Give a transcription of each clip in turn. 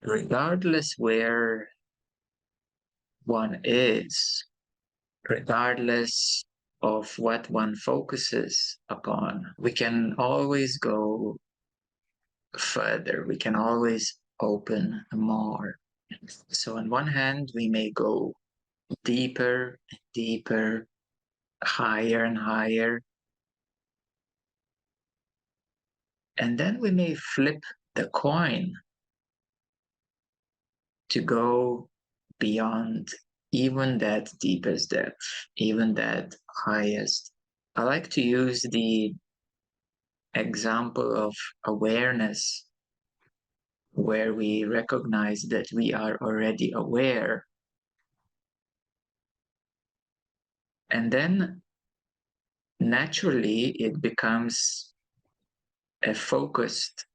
regardless where one is, regardless of what one focuses upon, we can always go further. We can always open more. So, on one hand, we may go deeper and deeper, higher and higher. And then we may flip the coin to go beyond even that deepest depth, even that highest. I like to use the example of awareness, where we recognize that we are already aware. And then naturally it becomes a focused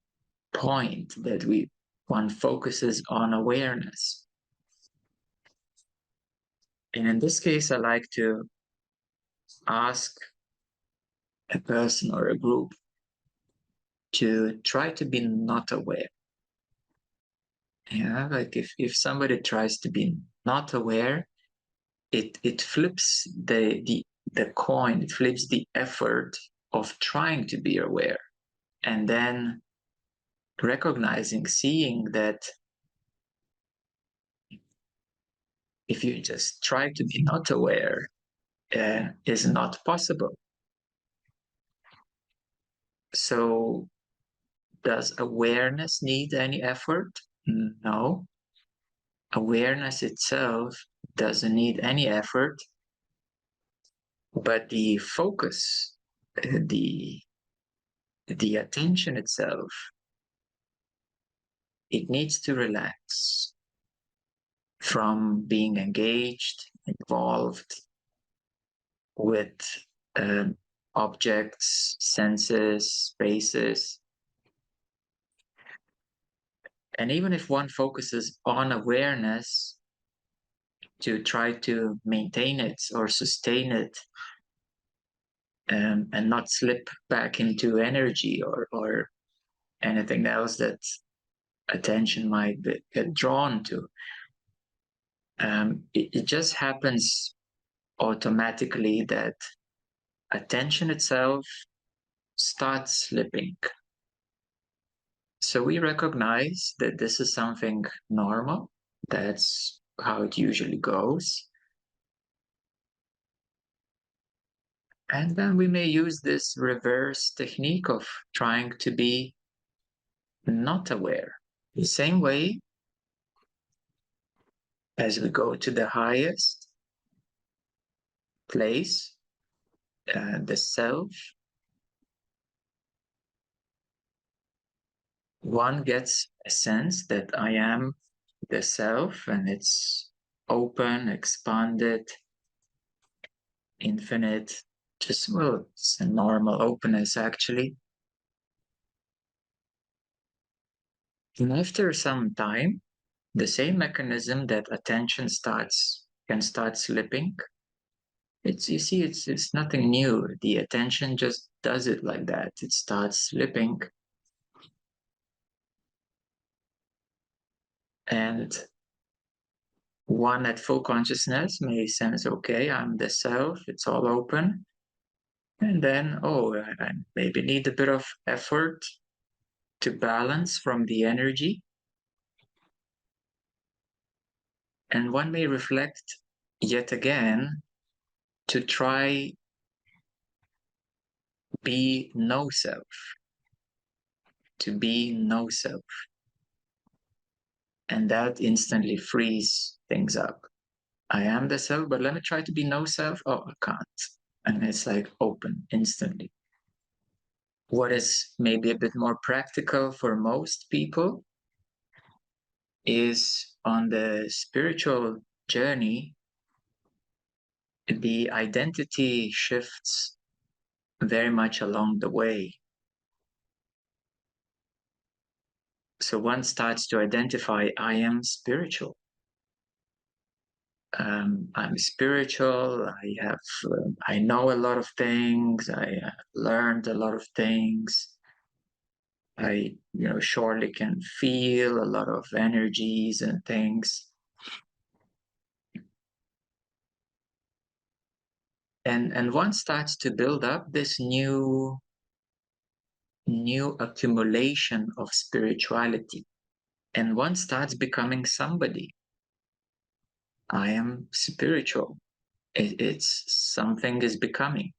point that one focuses on awareness. And in this case, I like to ask a person or a group to try to be not aware. Yeah, like if somebody tries to be not aware, it flips the coin, it flips the effort of trying to be aware. And then recognizing, seeing that if you just try to be not aware, is not possible. So, does awareness need any effort? No. Awareness itself doesn't need any effort, but the focus, the attention itself, it needs to relax from being engaged, involved with objects, senses, spaces. And even if one focuses on awareness to try to maintain it or sustain it, and not slip back into energy or anything else that attention might get drawn to, it just happens automatically that attention itself starts slipping. So we recognize that this is something normal. That's how it usually goes. And then we may use this reverse technique of trying to be not aware. The same way as we go to the highest place, the self, one gets a sense that I am the self, and it's open, expanded, infinite, just, well, it's a normal openness actually. And after some time, the same mechanism that attention can start slipping. It's nothing new. The attention just does it like that. It starts slipping. And one at full consciousness may sense, okay, I'm the self, it's all open. And then, oh, I maybe need a bit of effort to balance from the energy. And one may reflect yet again to try be no self, to be no self. And that instantly frees things up. I am the self, but let me try to be no self. Oh, I can't. And it's like open instantly. What is maybe a bit more practical for most people is on the spiritual journey, the identity shifts very much along the way. So one starts to identify, I am spiritual. I'm spiritual. I know a lot of things. I learned a lot of things. I surely can feel a lot of energies and things. And one starts to build up this new accumulation of spirituality, and one starts becoming somebody. I am spiritual. It's something is becoming.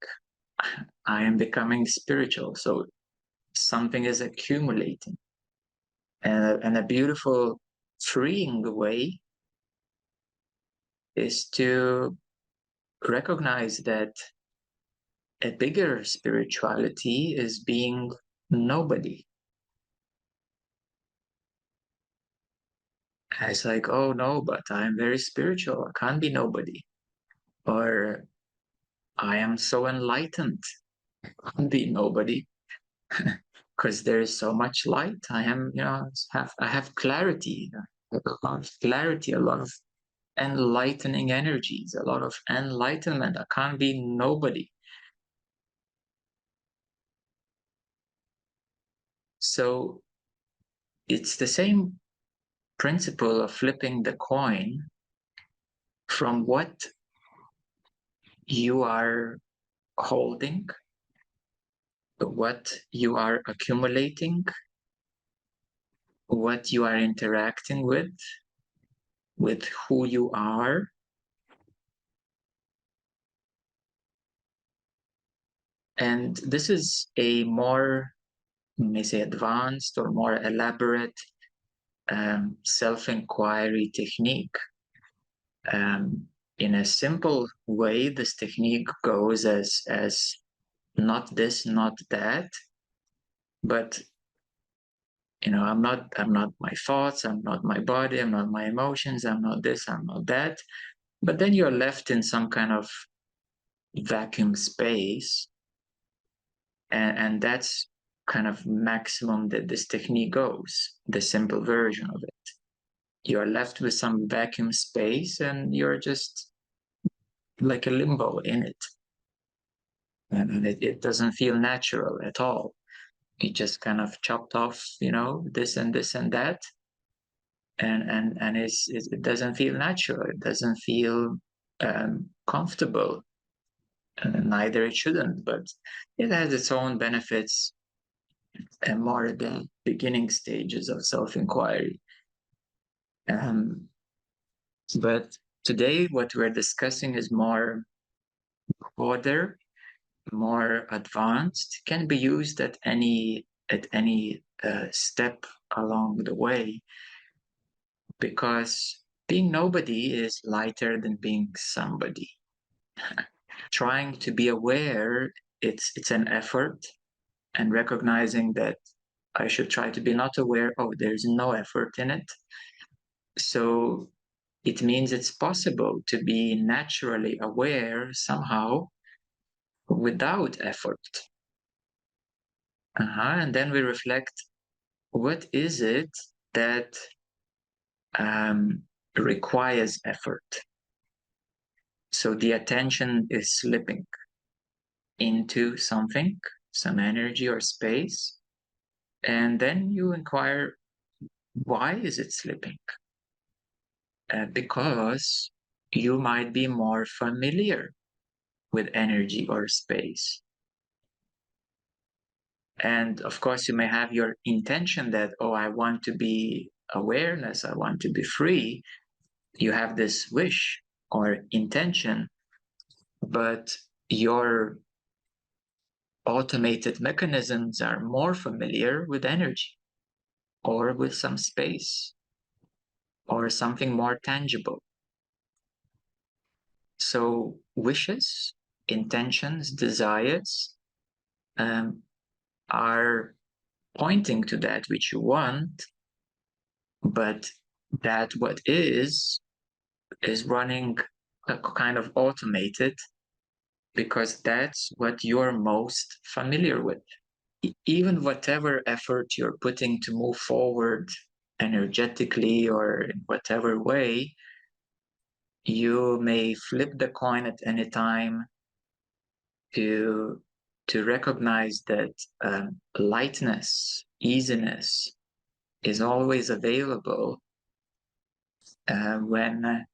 I am becoming spiritual. So something is accumulating. And a beautiful, freeing way is to recognize that a bigger spirituality is being nobody. It's like, oh no, but I'm very spiritual. I can't be nobody. Or I am so enlightened. I can't be nobody because there is so much light. I am, I have clarity, a lot of clarity, a lot of enlightening energies, a lot of enlightenment. I can't be nobody. So it's the same principle of flipping the coin from what you are holding, what you are accumulating, what you are interacting with who you are. And this is a more, may say, advanced or more elaborate self-enquiry technique. In a simple way, this technique goes as not this, not that, but I'm not my thoughts, I'm not my body, I'm not my emotions, I'm not this, I'm not that. But then you're left in some kind of vacuum space, and that's kind of maximum that this technique goes, the simple version of it. You're left with some vacuum space and you're just like a limbo in it. And it doesn't feel natural at all. It just kind of chopped off, this and this and that. And it doesn't feel natural. It doesn't feel comfortable. And neither it shouldn't, but it has its own benefits and more at the beginning stages of self-inquiry. But today, what we're discussing is more broader, more advanced, can be used at any step along the way, because being nobody is lighter than being somebody. Trying to be aware, it's an effort, and recognizing that I should try to be not aware, oh, there's no effort in it. So it means it's possible to be naturally aware somehow without effort. And then we reflect, what is it that requires effort? So the attention is slipping into something, some energy or space, and then you inquire, why is it slipping? Because you might be more familiar with energy or space. And of course, you may have your intention that, oh, I want to be awareness, I want to be free. You have this wish or intention, but your automated mechanisms are more familiar with energy or with some space or something more tangible. So wishes, intentions, desires are pointing to that which you want, but that what is running a kind of automated, because that's what you're most familiar with. Even whatever effort you're putting to move forward energetically or in whatever way, you may flip the coin at any time to recognize that lightness easiness is always available when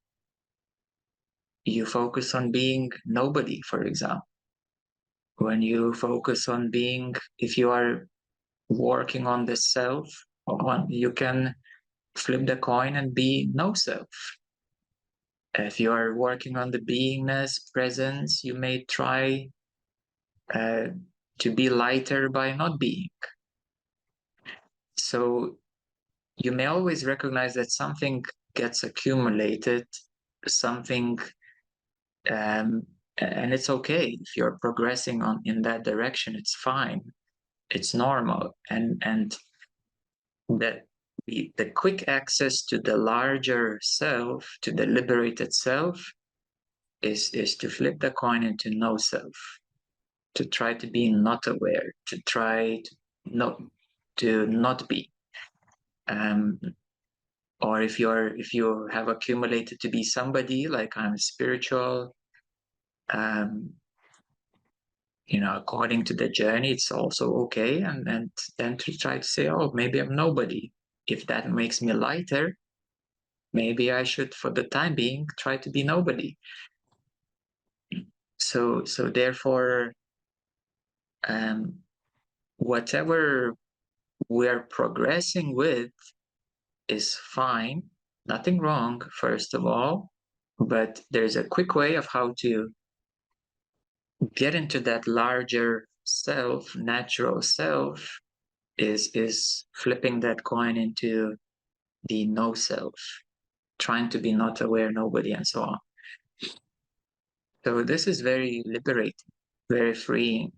you focus on being nobody, for example. When you focus on being, if you are working on the self, you can flip the coin and be no self. If you are working on the beingness, presence, you may try uh, to be lighter by not being. So you may always recognize that something gets accumulated, something, and it's okay if you're progressing on in that direction. It's fine. It's normal, and that the quick access to the larger self, to the liberated self, is to flip the coin into no self, to try to be not aware, to try to not be. Or if you have accumulated to be somebody, like I'm spiritual, according to the journey, it's also okay. And then to try to say, oh, maybe I'm nobody. If that makes me lighter, maybe I should, for the time being, try to be nobody. So therefore, whatever we're progressing with is fine, nothing wrong, first of all, but there's a quick way of how to get into that larger self, natural self, is flipping that coin into the no self, trying to be not aware, nobody, and so on. So this is very liberating, very freeing.